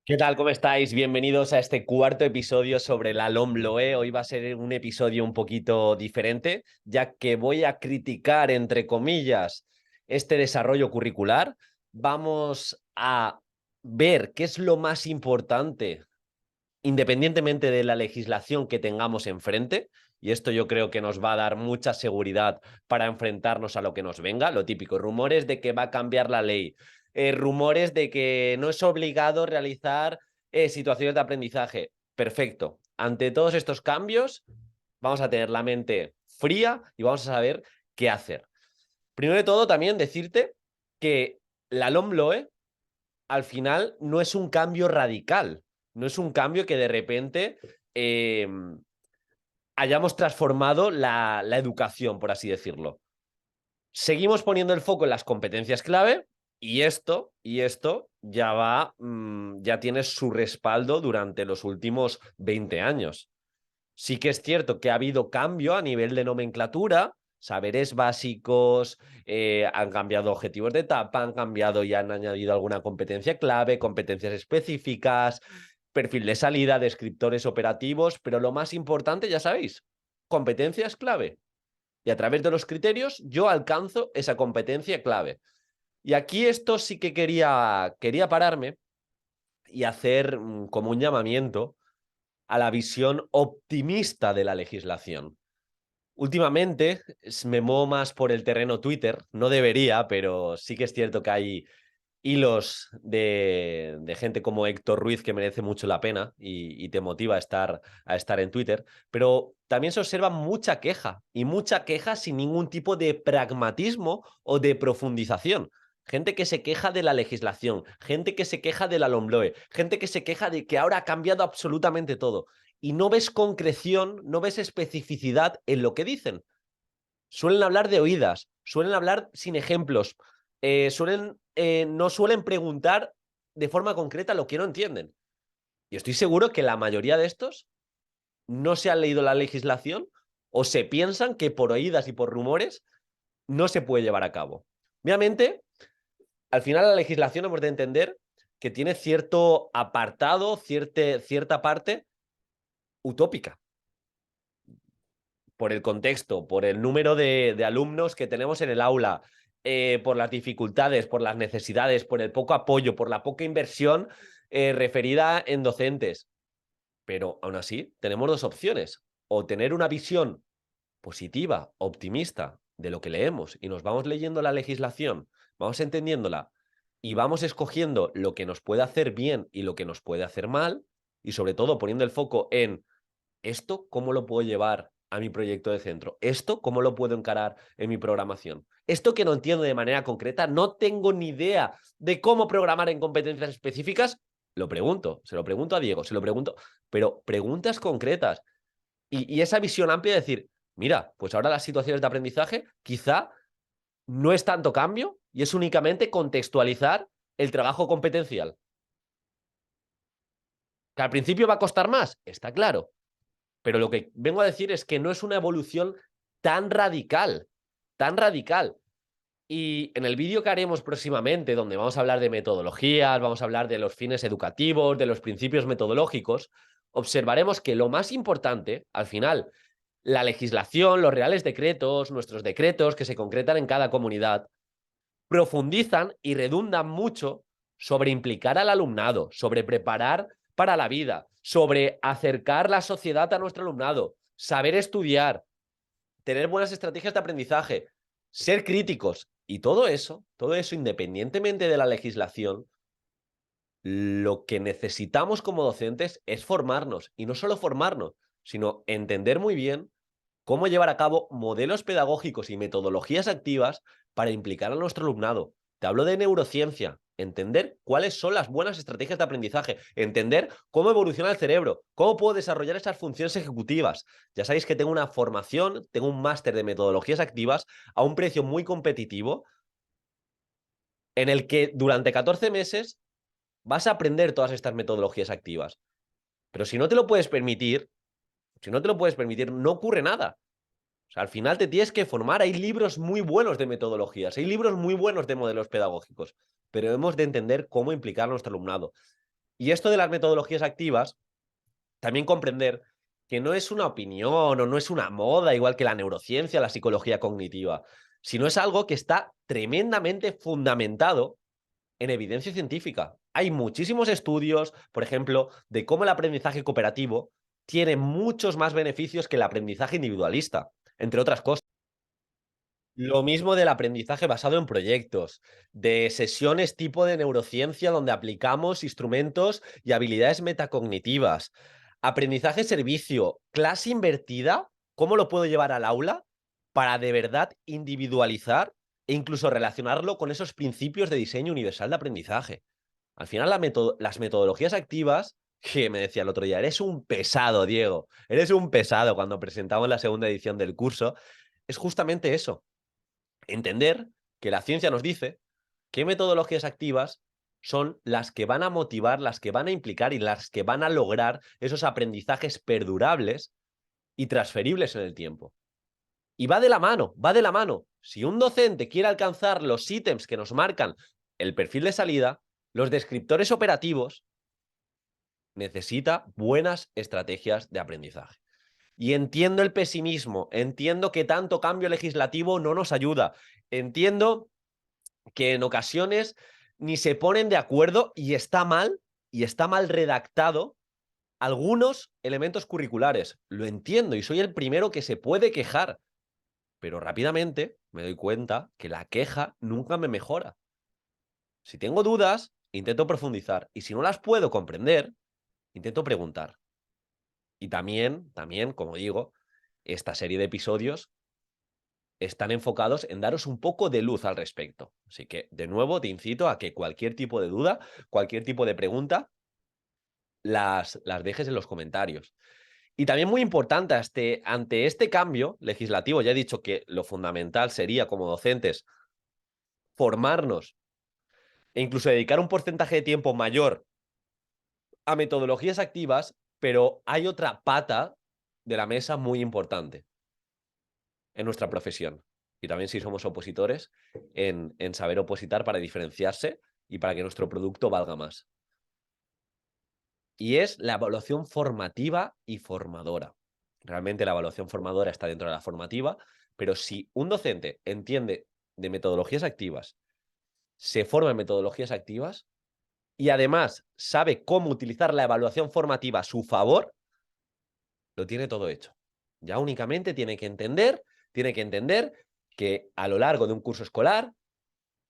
¿Qué tal? ¿Cómo estáis? Bienvenidos a este cuarto episodio sobre la LOMLOE. Hoy va a ser un episodio un poquito diferente, ya que voy a criticar, entre comillas, este desarrollo curricular. Vamos a ver qué es lo más importante, independientemente de la legislación que tengamos enfrente. Y esto yo creo que nos va a dar mucha seguridad para enfrentarnos a lo que nos venga. Lo típico, rumores de que va a cambiar la ley, rumores de que no es obligado realizar situaciones de aprendizaje. Perfecto. Ante todos estos cambios, vamos a tener la mente fría y vamos a saber qué hacer. Primero de todo, también decirte que la LOMLOE al final no es un cambio radical, no es un cambio que de repente eh, hayamos transformado la educación, por así decirlo. Seguimos poniendo el foco en las competencias clave y esto ya tiene su respaldo durante los últimos 20 años. Sí que es cierto que ha habido cambio a nivel de nomenclatura, saberes básicos, han cambiado objetivos de etapa, han cambiado y han añadido alguna competencia clave, competencias específicas, perfil de salida, descriptores operativos, pero lo más importante, ya sabéis, competencias clave. Y a través de los criterios yo alcanzo esa competencia clave. Y aquí esto sí que quería pararme y hacer como un llamamiento a la visión optimista de la legislación. Últimamente me muevo más por el terreno Twitter, no debería, pero sí que es cierto que hay hilos de gente como Héctor Ruiz que merece mucho la pena y te motiva a estar en Twitter, pero también se observa mucha queja y mucha queja sin ningún tipo de pragmatismo o de profundización. Gente que se queja de la legislación, gente que se queja de la LOMLOE, gente que se queja de que ahora ha cambiado absolutamente todo y no ves concreción, no ves especificidad en lo que dicen. Suelen hablar de oídas, suelen hablar sin ejemplos, no suelen preguntar de forma concreta lo que no entienden. Y estoy seguro que la mayoría de estos no se han leído la legislación o se piensan que por oídas y por rumores no se puede llevar a cabo. Obviamente, al final la legislación hemos de entender que tiene cierto apartado, cierta parte utópica, por el contexto, por el número de alumnos que tenemos en el aula, por las dificultades, por las necesidades, por el poco apoyo, por la poca inversión referida en docentes. Pero aún así, tenemos dos opciones. O tener una visión positiva, optimista de lo que leemos y nos vamos leyendo la legislación, vamos entendiéndola y vamos escogiendo lo que nos puede hacer bien y lo que nos puede hacer mal, y sobre todo poniendo el foco en ¿esto cómo lo puedo llevar a mi proyecto de centro? ¿Esto cómo lo puedo encarar en mi programación? Esto que no entiendo de manera concreta, no tengo ni idea de cómo programar en competencias específicas, lo pregunto, se lo pregunto a Diego, se lo pregunto, pero preguntas concretas. Y esa visión amplia de decir, mira, pues ahora las situaciones de aprendizaje quizá no es tanto cambio y es únicamente contextualizar el trabajo competencial. Que al principio va a costar más, está claro, pero lo que vengo a decir es que no es una evolución tan radical, tan radical. Y en el vídeo que haremos próximamente, donde vamos a hablar de metodologías, vamos a hablar de los fines educativos, de los principios metodológicos, observaremos que lo más importante, al final, la legislación, los reales decretos, nuestros decretos que se concretan en cada comunidad, profundizan y redundan mucho sobre implicar al alumnado, sobre preparar para la vida, sobre acercar la sociedad a nuestro alumnado, saber estudiar, tener buenas estrategias de aprendizaje, ser críticos. Y todo eso independientemente de la legislación, lo que necesitamos como docentes es formarnos. Y no solo formarnos, sino entender muy bien cómo llevar a cabo modelos pedagógicos y metodologías activas para implicar a nuestro alumnado. Te hablo de neurociencia, entender cuáles son las buenas estrategias de aprendizaje, entender cómo evoluciona el cerebro, cómo puedo desarrollar esas funciones ejecutivas. Ya sabéis que tengo una formación, tengo un máster de metodologías activas a un precio muy competitivo, en el que durante 14 meses vas a aprender todas estas metodologías activas. Pero si no te lo puedes permitir, no ocurre nada. O sea, al final te tienes que formar. Hay libros muy buenos de metodologías, hay libros muy buenos de modelos pedagógicos, pero hemos de entender cómo implicar a nuestro alumnado. Y esto de las metodologías activas, también comprender que no es una opinión o no es una moda, igual que la neurociencia, la psicología cognitiva, sino es algo que está tremendamente fundamentado en evidencia científica. Hay muchísimos estudios, por ejemplo, de cómo el aprendizaje cooperativo tiene muchos más beneficios que el aprendizaje individualista, entre otras cosas. Lo mismo del aprendizaje basado en proyectos, de sesiones tipo de neurociencia donde aplicamos instrumentos y habilidades metacognitivas, aprendizaje servicio, clase invertida, ¿cómo lo puedo llevar al aula para de verdad individualizar e incluso relacionarlo con esos principios de diseño universal de aprendizaje? Al final, las metodologías activas, que me decía el otro día, eres un pesado, Diego, eres un pesado cuando presentamos la segunda edición del curso, es justamente eso. Entender que la ciencia nos dice qué metodologías activas son las que van a motivar, las que van a implicar y las que van a lograr esos aprendizajes perdurables y transferibles en el tiempo. Y va de la mano, va de la mano. Si un docente quiere alcanzar los ítems que nos marcan el perfil de salida, los descriptores operativos, necesita buenas estrategias de aprendizaje. Y entiendo el pesimismo, entiendo que tanto cambio legislativo no nos ayuda, entiendo que en ocasiones ni se ponen de acuerdo y está mal redactado algunos elementos curriculares. Lo entiendo y soy el primero que se puede quejar, pero rápidamente me doy cuenta que la queja nunca me mejora. Si tengo dudas, intento profundizar y si no las puedo comprender, intento preguntar. Y también, como digo, esta serie de episodios están enfocados en daros un poco de luz al respecto. Así que, de nuevo, te incito a que cualquier tipo de duda, cualquier tipo de pregunta, las dejes en los comentarios. Y también muy importante, ante este cambio legislativo, ya he dicho que lo fundamental sería, como docentes, formarnos e incluso dedicar un porcentaje de tiempo mayor a metodologías activas, pero hay otra pata de la mesa muy importante en nuestra profesión. Y también si somos opositores, en saber opositar para diferenciarse y para que nuestro producto valga más. Y es la evaluación formativa y formadora. Realmente la evaluación formadora está dentro de la formativa, pero si un docente entiende de metodologías activas, se forma en metodologías activas y además sabe cómo utilizar la evaluación formativa a su favor, lo tiene todo hecho. Ya únicamente tiene que entender que a lo largo de un curso escolar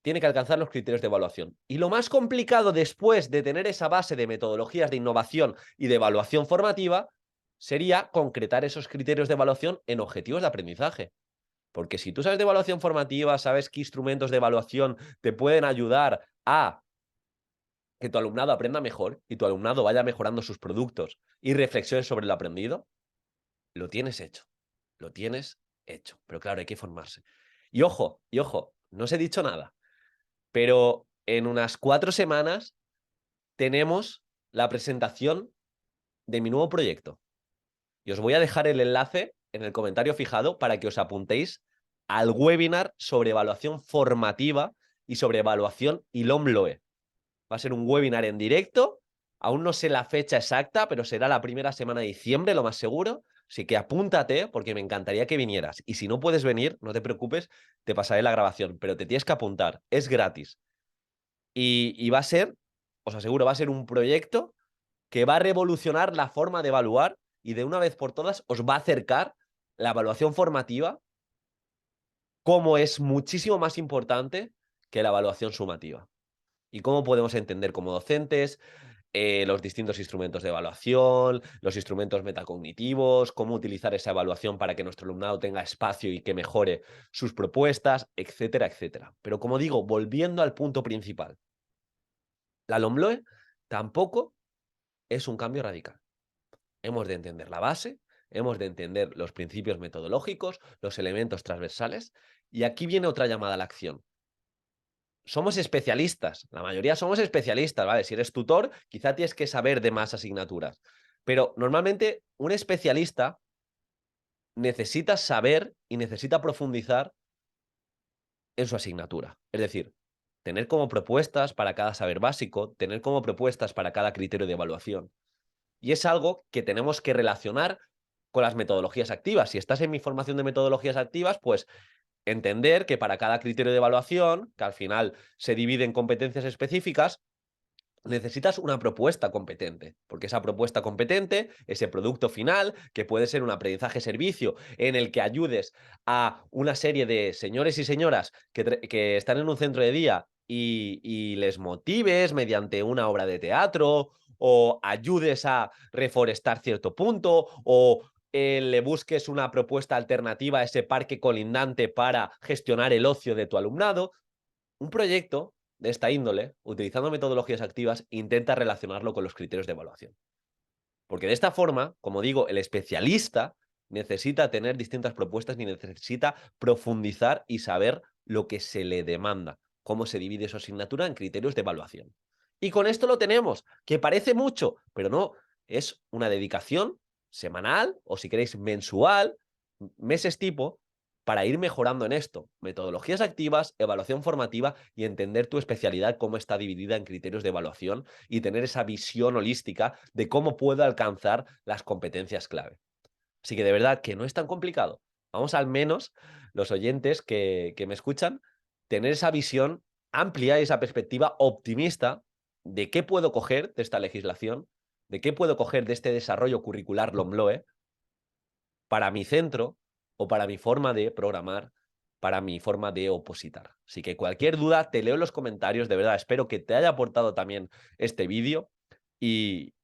tiene que alcanzar los criterios de evaluación. Y lo más complicado después de tener esa base de metodologías de innovación y de evaluación formativa sería concretar esos criterios de evaluación en objetivos de aprendizaje. Porque si tú sabes de evaluación formativa, sabes qué instrumentos de evaluación te pueden ayudar a que tu alumnado aprenda mejor y tu alumnado vaya mejorando sus productos y reflexiones sobre lo aprendido, lo tienes hecho. Lo tienes hecho. Pero claro, hay que formarse. Y ojo, no os he dicho nada, pero en unas 4 semanas tenemos la presentación de mi nuevo proyecto. Y os voy a dejar el enlace en el comentario fijado para que os apuntéis al webinar sobre evaluación formativa y sobre evaluación y LOMLOE. Va a ser un webinar en directo. Aún no sé la fecha exacta, pero será la primera semana de diciembre, lo más seguro. Así que apúntate porque me encantaría que vinieras. Y si no puedes venir, no te preocupes, te pasaré la grabación, pero te tienes que apuntar. Es gratis. Y va a ser, os aseguro, va a ser un proyecto que va a revolucionar la forma de evaluar y de una vez por todas os va a acercar la evaluación formativa como es muchísimo más importante que la evaluación sumativa. Y cómo podemos entender como docentes los distintos instrumentos de evaluación, los instrumentos metacognitivos, cómo utilizar esa evaluación para que nuestro alumnado tenga espacio y que mejore sus propuestas, etcétera, etcétera. Pero como digo, volviendo al punto principal, la LOMLOE tampoco es un cambio radical. Hemos de entender la base, hemos de entender los principios metodológicos, los elementos transversales, y aquí viene otra llamada a la acción. Somos especialistas, la mayoría somos especialistas, ¿vale? Si eres tutor, quizá tienes que saber de más asignaturas, pero normalmente un especialista necesita saber y necesita profundizar en su asignatura. Es decir, tener como propuestas para cada saber básico, tener como propuestas para cada criterio de evaluación. Y es algo que tenemos que relacionar con las metodologías activas. Si estás en mi formación de metodologías activas, pues entender que para cada criterio de evaluación, que al final se divide en competencias específicas, necesitas una propuesta competente, porque esa propuesta competente, ese producto final, que puede ser un aprendizaje-servicio en el que ayudes a una serie de señores y señoras que están en un centro de día y les motives mediante una obra de teatro o ayudes a reforestar cierto punto o le busques una propuesta alternativa a ese parque colindante para gestionar el ocio de tu alumnado. Un proyecto de esta índole, utilizando metodologías activas, intenta relacionarlo con los criterios de evaluación. Porque de esta forma, como digo, el especialista necesita tener distintas propuestas y necesita profundizar y saber lo que se le demanda, cómo se divide su asignatura en criterios de evaluación. Y con esto lo tenemos, que parece mucho, pero no, es una dedicación semanal o si queréis mensual, meses tipo, para ir mejorando en esto. Metodologías activas, evaluación formativa y entender tu especialidad, cómo está dividida en criterios de evaluación y tener esa visión holística de cómo puedo alcanzar las competencias clave. Así que de verdad que no es tan complicado. Vamos al menos, los oyentes que me escuchan, tener esa visión amplia y esa perspectiva optimista de qué puedo coger de esta legislación, de qué puedo coger de este desarrollo curricular LOMLOE para mi centro o para mi forma de programar, para mi forma de opositar. Así que cualquier duda, te leo en los comentarios, de verdad, espero que te haya aportado también este vídeo y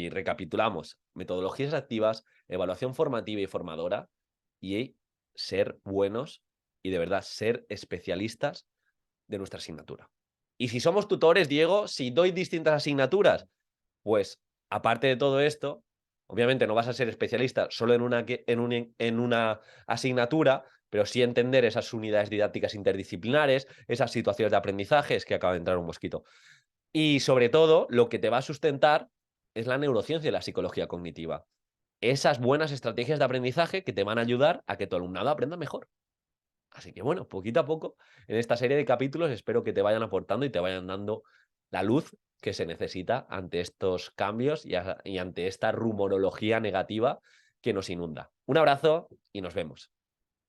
recapitulamos, metodologías activas, evaluación formativa y formadora y ser buenos y de verdad ser especialistas de nuestra asignatura. Y si somos tutores, Diego, si doy distintas asignaturas, pues aparte de todo esto, obviamente no vas a ser especialista solo en una asignatura, pero sí entender esas unidades didácticas interdisciplinares, esas situaciones de aprendizaje, es que acaba de entrar un mosquito. Y sobre todo, lo que te va a sustentar es la neurociencia y la psicología cognitiva. Esas buenas estrategias de aprendizaje que te van a ayudar a que tu alumnado aprenda mejor. Así que bueno, poquito a poco, en esta serie de capítulos espero que te vayan aportando y te vayan dando la luz que se necesita ante estos cambios y ante esta rumorología negativa que nos inunda. Un abrazo y nos vemos.